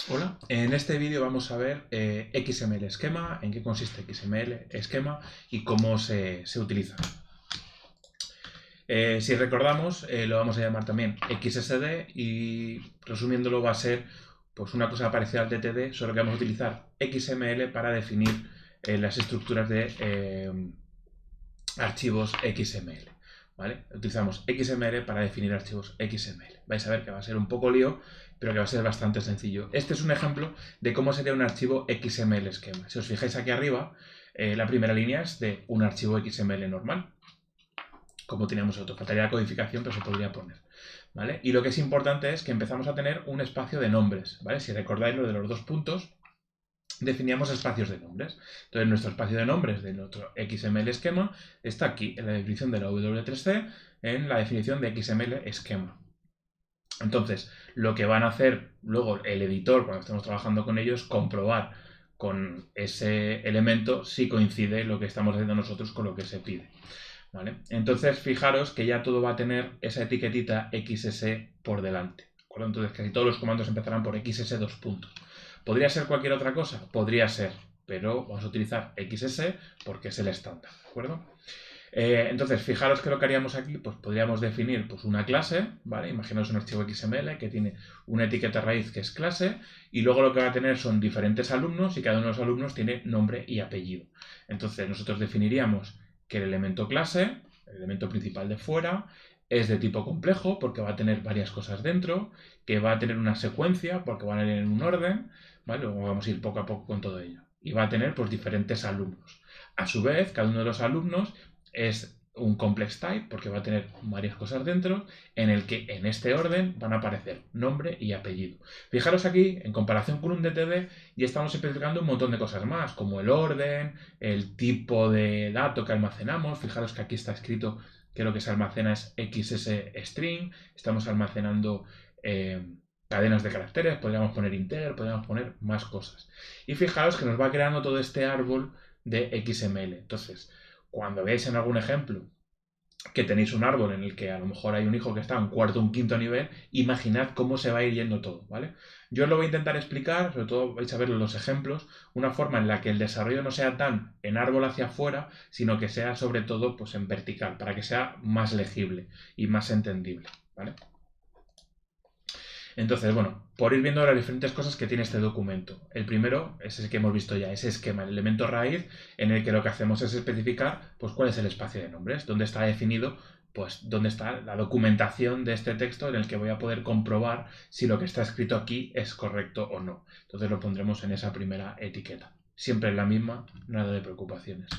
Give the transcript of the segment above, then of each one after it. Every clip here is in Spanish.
Hola, en este vídeo vamos a ver XML esquema, en qué consiste XML esquema y cómo se utiliza. Si recordamos, lo vamos a llamar también XSD y resumiéndolo va a ser pues, una cosa parecida al DTD, solo que vamos a utilizar XML para definir las estructuras de archivos XML. ¿Vale? Utilizamos XML para definir archivos XML. Vais a ver que va a ser un poco lío, pero que va a ser bastante sencillo. Este es un ejemplo de cómo sería un archivo XML esquema. Si os fijáis aquí arriba, la primera línea es de un archivo XML normal, como teníamos otro. Faltaría la codificación, pero se podría poner. ¿Vale? Y lo que es importante es que empezamos a tener un espacio de nombres. ¿Vale? Si recordáis lo de los dos puntos, definíamos espacios de nombres. Entonces, nuestro espacio de nombres de nuestro XML esquema está aquí, en la definición de la W3C, en la definición de XML esquema. Entonces, lo que van a hacer luego el editor cuando estemos trabajando con ellos, comprobar con ese elemento si coincide lo que estamos haciendo nosotros con lo que se pide. ¿Vale? Entonces, fijaros que ya todo va a tener esa etiquetita XS por delante. ¿De acuerdo? Entonces, casi todos los comandos empezarán por XS dos puntos. ¿Podría ser cualquier otra cosa? Podría ser, pero vamos a utilizar XS porque es el estándar. ¿De acuerdo? Entonces, fijaros que lo que haríamos aquí, pues podríamos definir pues, una clase, ¿vale? Imaginaos un archivo XML que tiene una etiqueta raíz que es clase, y luego lo que va a tener son diferentes alumnos, y cada uno de los alumnos tiene nombre y apellido. Entonces, nosotros definiríamos que el elemento clase, el elemento principal de fuera, es de tipo complejo, porque va a tener varias cosas dentro, que va a tener una secuencia, porque van a ir en un orden, ¿vale? Luego vamos a ir poco a poco con todo ello. Y va a tener pues, diferentes alumnos. A su vez, cada uno de los alumnos es un complex type porque va a tener varias cosas dentro en el que en este orden van a aparecer nombre y apellido. Fijaros aquí, en comparación con un DTD, ya estamos especificando un montón de cosas más, como el orden, el tipo de dato que almacenamos. Fijaros que aquí está escrito que lo que se almacena es XS string, estamos almacenando cadenas de caracteres, podríamos poner integer, podríamos poner más cosas. Y fijaros que nos va creando todo este árbol de XML. Entonces, cuando veáis en algún ejemplo que tenéis un árbol en el que a lo mejor hay un hijo que está en cuarto o un quinto nivel, imaginad cómo se va a ir yendo todo, ¿vale? Yo os lo voy a intentar explicar, sobre todo vais a ver los ejemplos, una forma en la que el desarrollo no sea tan en árbol hacia afuera, sino que sea sobre todo pues en vertical, para que sea más legible y más entendible, ¿vale? Entonces, bueno, por ir viendo las diferentes cosas que tiene este documento. El primero es el que hemos visto ya, ese esquema, el elemento raíz, en el que lo que hacemos es especificar pues, cuál es el espacio de nombres, dónde está definido, pues dónde está la documentación de este texto en el que voy a poder comprobar si lo que está escrito aquí es correcto o no. Entonces lo pondremos en esa primera etiqueta. Siempre es la misma, nada de preocupaciones.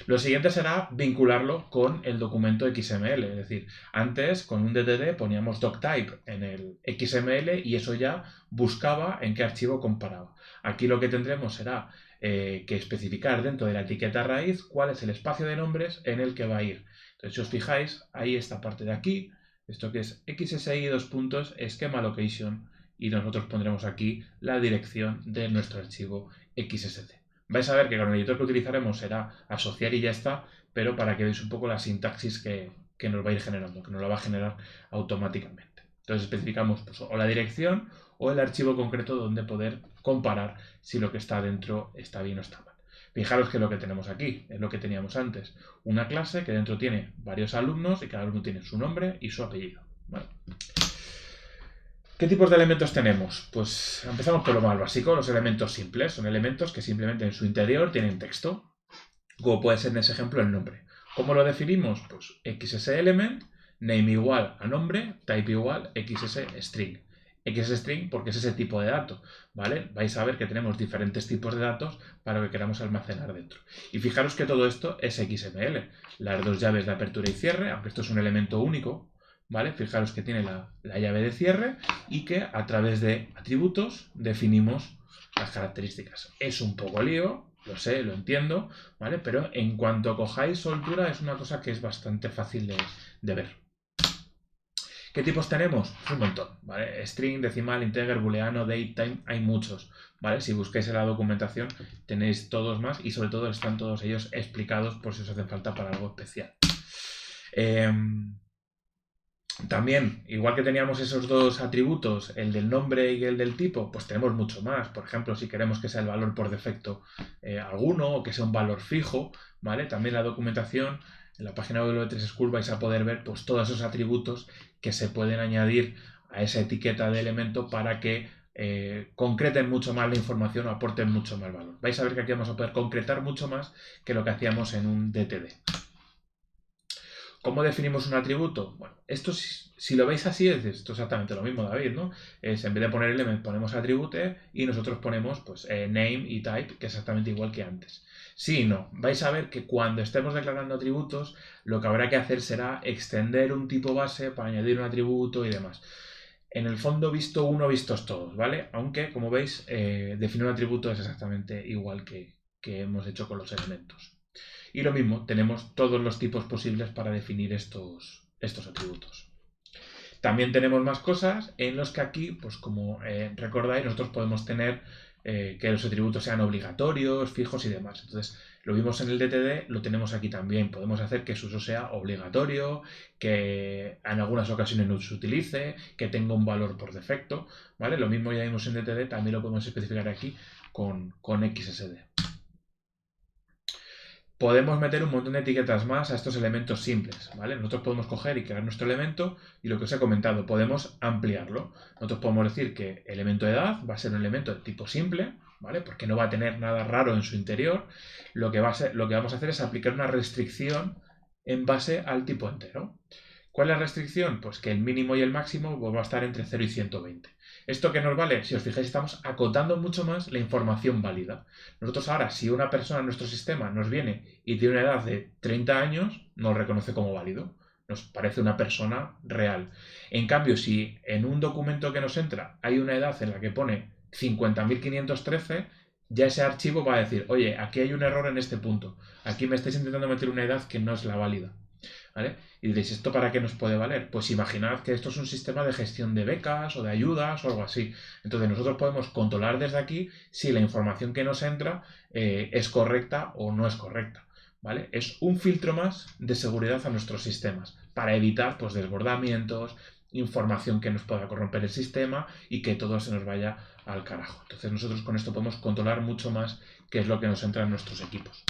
Lo siguiente será vincularlo con el documento XML, es decir, antes con un DTD poníamos doctype en el XML y eso ya buscaba en qué archivo comparaba. Aquí lo que tendremos será que especificar dentro de la etiqueta raíz cuál es el espacio de nombres en el que va a ir. Entonces, si os fijáis, ahí esta parte de aquí, esto que es XSI dos puntos, esquema location, y nosotros pondremos aquí la dirección de nuestro archivo XSC. Vais a ver que con el editor que utilizaremos será asociar y ya está, pero para que veáis un poco la sintaxis que nos va a ir generando, que nos la va a generar automáticamente. Entonces especificamos pues, o la dirección o el archivo concreto donde poder comparar si lo que está dentro está bien o está mal. Fijaros que lo que tenemos aquí es lo que teníamos antes, una clase que dentro tiene varios alumnos y cada alumno tiene su nombre y su apellido. ¿Vale? ¿Qué tipos de elementos tenemos? Pues empezamos por lo más básico, los elementos simples. Son elementos que simplemente en su interior tienen texto, como puede ser en ese ejemplo el nombre. ¿Cómo lo definimos? Pues XSElement, name igual a nombre, type igual XSString. XSstring porque es ese tipo de dato, ¿vale? Vais a ver que tenemos diferentes tipos de datos para lo que queramos almacenar dentro. Y fijaros que todo esto es XML. Las dos llaves de apertura y cierre, aunque esto es un elemento único, ¿vale? Fijaros que tiene la llave de cierre y que a través de atributos definimos las características. Es un poco lío, lo sé, lo entiendo, ¿vale? Pero en cuanto cojáis soltura es una cosa que es bastante fácil de ver. ¿Qué tipos tenemos? Un montón, ¿vale? String, decimal, integer, booleano, datetime, hay muchos, ¿vale? Si busquáis en la documentación tenéis todos más y sobre todo están todos ellos explicados por si os hacen falta para algo especial. También, igual que teníamos esos dos atributos, el del nombre y el del tipo, pues tenemos mucho más. Por ejemplo, si queremos que sea el valor por defecto alguno o que sea un valor fijo, ¿vale? También la documentación, en la página web de W3 School vais a poder ver pues, todos esos atributos que se pueden añadir a esa etiqueta de elemento para que concreten mucho más la información o aporten mucho más valor. Vais a ver que aquí vamos a poder concretar mucho más que lo que hacíamos en un DTD. ¿Cómo definimos un atributo? Bueno, esto si lo veis así es esto exactamente lo mismo, David, ¿no? Es en vez de poner element ponemos attribute y nosotros ponemos pues name y type, que es exactamente igual que antes. Sí y no. Vais a ver que cuando estemos declarando atributos, lo que habrá que hacer será extender un tipo base para añadir un atributo y demás. En el fondo visto uno, vistos todos, ¿vale? Aunque, como veis, definir un atributo es exactamente igual que hemos hecho con los elementos. Y lo mismo, tenemos todos los tipos posibles para definir estos atributos. También tenemos más cosas en los que aquí, pues como recordáis, nosotros podemos tener que los atributos sean obligatorios, fijos y demás. Entonces, lo vimos en el DTD, lo tenemos aquí también. Podemos hacer que su uso sea obligatorio, que en algunas ocasiones no se utilice, que tenga un valor por defecto, ¿vale? Lo mismo ya vimos en DTD, también lo podemos especificar aquí con XSD. Podemos meter un montón de etiquetas más a estos elementos simples, ¿vale? Nosotros podemos coger y crear nuestro elemento y lo que os he comentado, podemos ampliarlo. Nosotros podemos decir que el elemento de edad va a ser un elemento de tipo simple, ¿vale? Porque no va a tener nada raro en su interior. Lo que vamos a hacer es aplicar una restricción en base al tipo entero. ¿Cuál es la restricción? Pues que el mínimo y el máximo va a estar entre 0 y 120. ¿Esto qué nos vale? Si os fijáis, estamos acotando mucho más la información válida. Nosotros ahora, si una persona en nuestro sistema nos viene y tiene una edad de 30 años, nos reconoce como válido. Nos parece una persona real. En cambio, si en un documento que nos entra hay una edad en la que pone 50.513, ya ese archivo va a decir, oye, aquí hay un error en este punto. Aquí me estáis intentando meter una edad que no es la válida. ¿Vale? Y diréis, ¿esto para qué nos puede valer? Pues imaginad que esto es un sistema de gestión de becas o de ayudas o algo así. Entonces nosotros podemos controlar desde aquí si la información que nos entra es correcta o no es correcta. ¿Vale? Es un filtro más de seguridad a nuestros sistemas para evitar pues, desbordamientos, información que nos pueda corromper el sistema y que todo se nos vaya al carajo. Entonces nosotros con esto podemos controlar mucho más qué es lo que nos entra en nuestros equipos.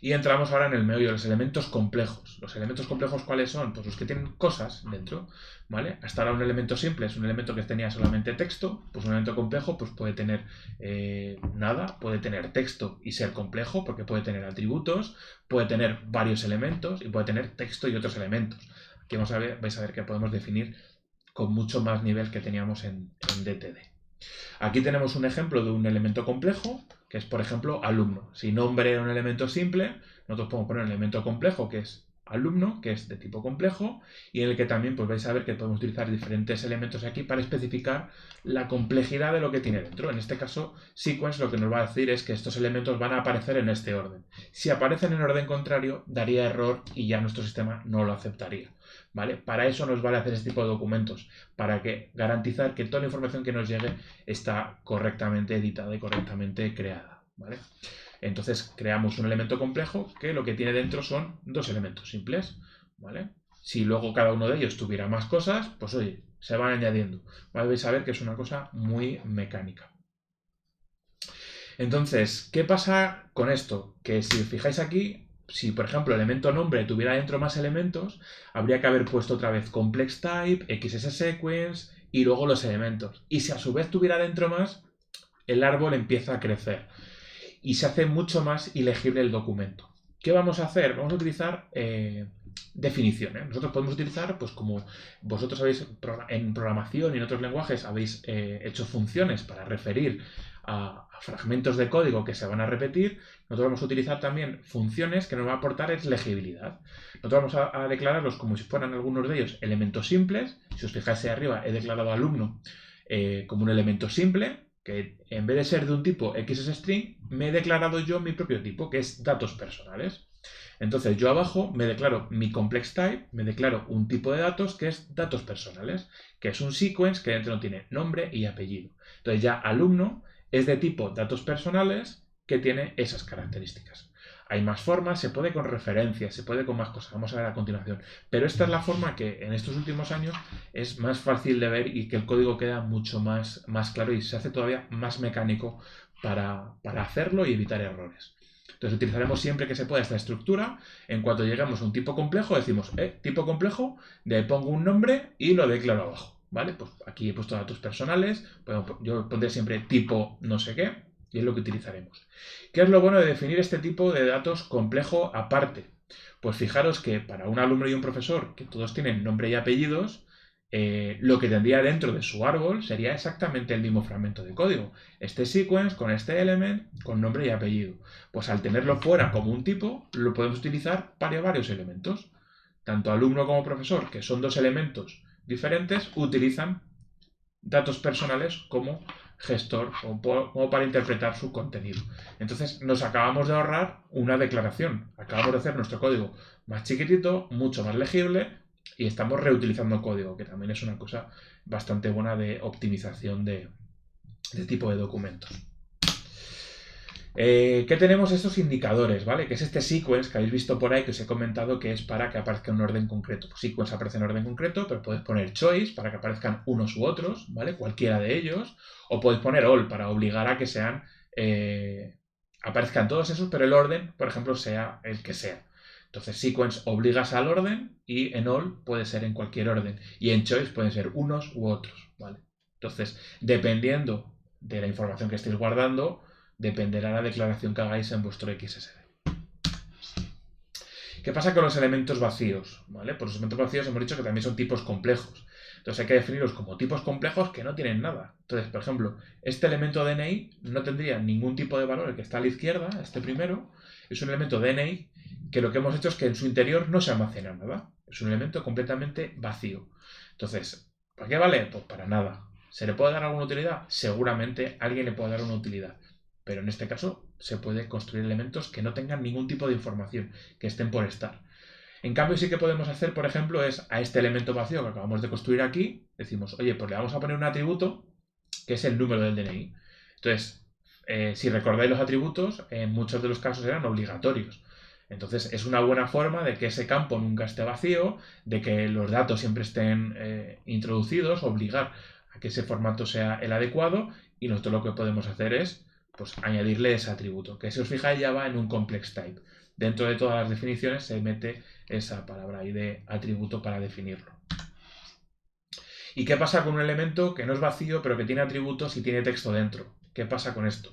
Y entramos ahora en el meollo de los elementos complejos. ¿Los elementos complejos cuáles son? Pues los que tienen cosas dentro, ¿vale? Hasta ahora un elemento simple es un elemento que tenía solamente texto, pues un elemento complejo pues puede tener nada, puede tener texto y ser complejo, porque puede tener atributos, puede tener varios elementos y puede tener texto y otros elementos. Aquí vais a ver que podemos definir con mucho más nivel que teníamos en DTD. Aquí tenemos un ejemplo de un elemento complejo, que es, por ejemplo, alumno. Si nombre era un elemento simple, nosotros podemos poner un elemento complejo, que es alumno, que es de tipo complejo, y en el que también pues, vais a ver que podemos utilizar diferentes elementos aquí para especificar la complejidad de lo que tiene dentro. En este caso, sequence lo que nos va a decir es que estos elementos van a aparecer en este orden. Si aparecen en orden contrario, daría error y ya nuestro sistema no lo aceptaría. ¿Vale? Para eso nos vale hacer este tipo de documentos, para garantizar que toda la información que nos llegue está correctamente editada y correctamente creada. ¿Vale? Entonces creamos un elemento complejo que lo que tiene dentro son dos elementos simples. ¿Vale? Si luego cada uno de ellos tuviera más cosas, pues oye, se van añadiendo. ¿Vale? Vais a ver que es una cosa muy mecánica. Entonces, ¿qué pasa con esto? Que si os fijáis aquí, si por ejemplo el elemento nombre tuviera dentro más elementos, habría que haber puesto otra vez complex type, XS sequence y luego los elementos. Y si a su vez tuviera dentro más, el árbol empieza a crecer y se hace mucho más ilegible el documento. ¿Qué vamos a hacer? Vamos a utilizar definiciones. Nosotros podemos utilizar, pues como vosotros habéis en programación y en otros lenguajes habéis hecho funciones para referir a fragmentos de código que se van a repetir, nosotros vamos a utilizar también funciones que nos van a aportar es legibilidad. Nosotros vamos a declararlos como si fueran algunos de ellos elementos simples. Si os fijáis ahí arriba, he declarado alumno como un elemento simple, que en vez de ser de un tipo XSString, me he declarado yo mi propio tipo, que es datos personales. Entonces yo abajo me declaro mi complex type, me declaro un tipo de datos que es datos personales, que es un sequence que dentro tiene nombre y apellido. Entonces ya alumno es de tipo datos personales que tiene esas características. Hay más formas, se puede con referencias, se puede con más cosas, vamos a ver a continuación. Pero esta es la forma que en estos últimos años es más fácil de ver y que el código queda mucho más claro y se hace todavía más mecánico para hacerlo y evitar errores. Entonces utilizaremos siempre que se pueda esta estructura. En cuanto lleguemos a un tipo complejo, decimos, tipo complejo, le pongo un nombre y lo declaro abajo. ¿Vale? Pues aquí he puesto datos personales, yo pondré siempre tipo no sé qué, y es lo que utilizaremos. ¿Qué es lo bueno de definir este tipo de datos complejo aparte? Pues fijaros que para un alumno y un profesor, que todos tienen nombre y apellidos, lo que tendría dentro de su árbol sería exactamente el mismo fragmento de código. Este sequence con este element con nombre y apellido. Pues al tenerlo fuera como un tipo, lo podemos utilizar para varios elementos. Tanto alumno como profesor, que son dos elementos diferentes, utilizan datos personales como gestor o como para interpretar su contenido. Entonces nos acabamos de ahorrar una declaración. Acabamos de hacer nuestro código más chiquitito, mucho más legible y estamos reutilizando código, que también es una cosa bastante buena de optimización de tipo de documentos. ¿Qué tenemos estos indicadores? ¿Vale? Que es este sequence que habéis visto por ahí que os he comentado que es para que aparezca en un orden concreto. Pues sequence aparece en orden concreto, pero puedes poner choice para que aparezcan unos u otros, ¿vale? Cualquiera de ellos. O podéis poner all para obligar a que sean aparezcan todos esos, pero el orden, por ejemplo, sea el que sea. Entonces, sequence obligas al orden y en all puede ser en cualquier orden. Y en choice pueden ser unos u otros, ¿vale? Entonces, dependiendo de la información que estéis guardando, dependerá la declaración que hagáis en vuestro XSD. ¿Qué pasa con los elementos vacíos? ¿Vale? Pues los elementos vacíos hemos dicho que también son tipos complejos. Entonces hay que definirlos como tipos complejos que no tienen nada. Entonces, por ejemplo, este elemento DNI no tendría ningún tipo de valor, el que está a la izquierda, este primero, es un elemento DNI que lo que hemos hecho es que en su interior no se almacena nada. Es un elemento completamente vacío. Entonces, ¿para qué vale? Pues para nada. ¿Se le puede dar alguna utilidad? Seguramente alguien le puede dar una utilidad. Pero en este caso se puede construir elementos que no tengan ningún tipo de información, que estén por estar. En cambio, sí que podemos hacer, por ejemplo, es a este elemento vacío que acabamos de construir aquí, decimos, oye, pues le vamos a poner un atributo que es el número del DNI. Entonces, si recordáis los atributos, en muchos de los casos eran obligatorios. Entonces, es una buena forma de que ese campo nunca esté vacío, de que los datos siempre estén introducidos, obligar a que ese formato sea el adecuado, y nosotros lo que podemos hacer es pues añadirle ese atributo, que si os fijáis ya va en un complex type. Dentro de todas las definiciones se mete esa palabra ahí de atributo para definirlo. ¿Y qué pasa con un elemento que no es vacío pero que tiene atributos y tiene texto dentro? ¿Qué pasa con esto?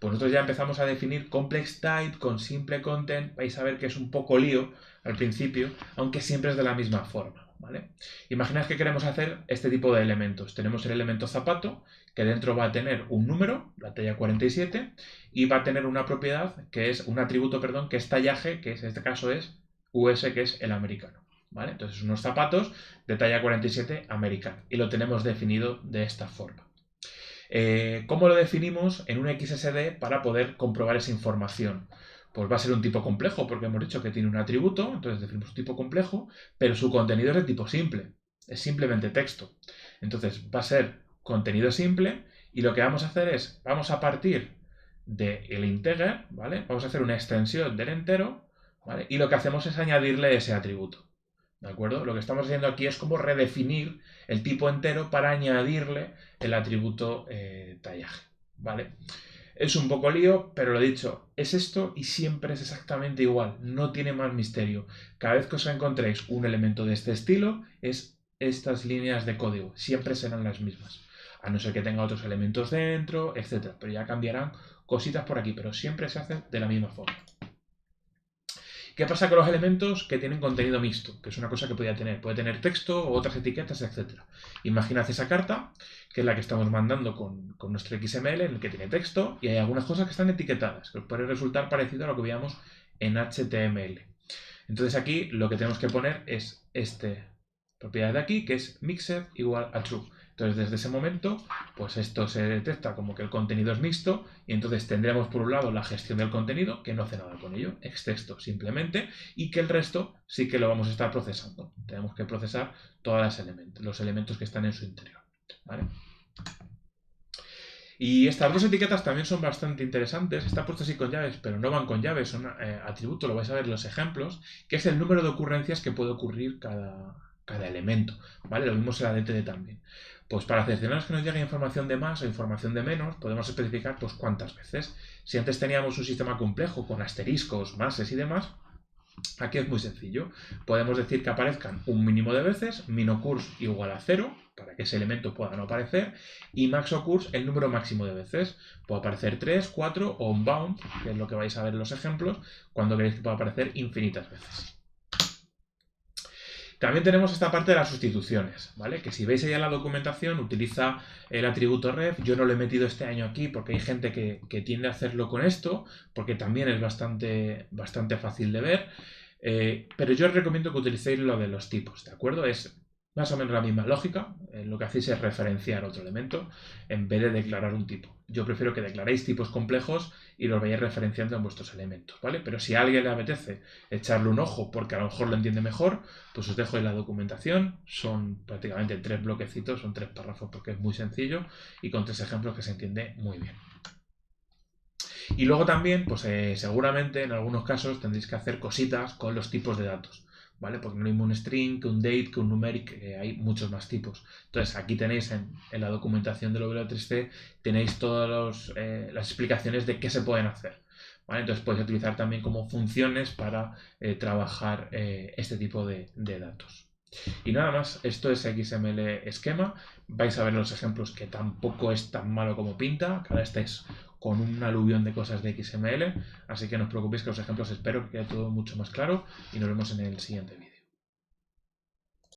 Pues nosotros ya empezamos a definir complex type con simple content. Vais a ver que es un poco lío al principio, aunque siempre es de la misma forma, ¿vale? Imaginad que queremos hacer este tipo de elementos. Tenemos el elemento zapato, que dentro va a tener un número, la talla 47, y va a tener una propiedad, que es un atributo, perdón, que es tallaje, que en este caso es US, que es el americano, ¿vale? Entonces unos zapatos de talla 47 americano, y lo tenemos definido de esta forma. ¿Cómo lo definimos en un XSD para poder comprobar esa información? Pues va a ser un tipo complejo, porque hemos dicho que tiene un atributo, entonces definimos un tipo complejo, pero su contenido es de tipo simple, es simplemente texto. Entonces va a ser contenido simple, y lo que vamos a hacer es, vamos a partir del integer, ¿vale? Vamos a hacer una extensión del entero, ¿vale? Y lo que hacemos es añadirle ese atributo. ¿De acuerdo? Lo que estamos haciendo aquí es como redefinir el tipo entero para añadirle el atributo tallaje, ¿vale? Es un poco lío, pero lo dicho, es esto y siempre es exactamente igual, no tiene más misterio. Cada vez que os encontréis un elemento de este estilo, es estas líneas de código, siempre serán las mismas. A no ser que tenga otros elementos dentro, etc. Pero ya cambiarán cositas por aquí, pero siempre se hace de la misma forma. ¿Qué pasa con los elementos que tienen contenido mixto? Que es una cosa que podría tener. Puede tener texto o otras etiquetas, etc. Imaginad esa carta, que es la que estamos mandando con nuestro XML, en el que tiene texto, y hay algunas cosas que están etiquetadas, que os puede resultar parecido a lo que veíamos en HTML. Entonces aquí lo que tenemos que poner es esta propiedad de aquí, que es mixed igual a true. Entonces, desde ese momento, pues esto se detecta como que el contenido es mixto, y entonces tendremos por un lado la gestión del contenido, que no hace nada con ello, es texto simplemente, y que el resto sí que lo vamos a estar procesando. Tenemos que procesar todos los elementos que están en su interior, ¿vale? Y estas dos etiquetas también son bastante interesantes. Está puesto así con llaves, pero no van con llaves, son atributos, lo vais a ver en los ejemplos, que es el número de ocurrencias que puede ocurrir cada elemento, ¿vale? Lo mismo será DTD también. Pues para seleccionar que nos llegue información de más o información de menos, podemos especificar pues cuántas veces. Si antes teníamos un sistema complejo con asteriscos, mases y demás, aquí es muy sencillo. Podemos decir que aparezcan un mínimo de veces, min-occurs igual a 0, para que ese elemento pueda no aparecer, y max-occurs el número máximo de veces. Puede aparecer 3, 4 o unbound, que es lo que vais a ver en los ejemplos, cuando queréis que pueda aparecer infinitas veces. También tenemos esta parte de las sustituciones, ¿vale? Que si veis allá en la documentación utiliza el atributo ref. Yo no lo he metido este año aquí porque hay gente que tiende a hacerlo con esto, porque también es bastante fácil de ver. Pero yo os recomiendo que utilicéis lo de los tipos, ¿de acuerdo? Es más o menos la misma lógica. Lo que hacéis es referenciar otro elemento en vez de declarar un tipo. Yo prefiero que declaréis tipos complejos y los vayáis referenciando en vuestros elementos, ¿vale? Pero si a alguien le apetece echarle un ojo porque a lo mejor lo entiende mejor, pues os dejo en la documentación. Son prácticamente 3 bloquecitos, son 3 párrafos porque es muy sencillo y con 3 ejemplos que se entiende muy bien. Y luego también, pues seguramente en algunos casos tendréis que hacer cositas con los tipos de datos, ¿vale? Porque no hay un string, que un date, que un numeric, hay muchos más tipos. Entonces aquí tenéis en la documentación del W3C, tenéis todas las explicaciones de qué se pueden hacer, ¿vale? Entonces podéis utilizar también como funciones para trabajar este tipo de datos. Y nada más, esto es XML esquema. Vais a ver los ejemplos que tampoco es tan malo como pinta, que ahora estáis con un aluvión de cosas de XML, así que no os preocupéis que los ejemplos espero que quede todo mucho más claro y nos vemos en el siguiente vídeo.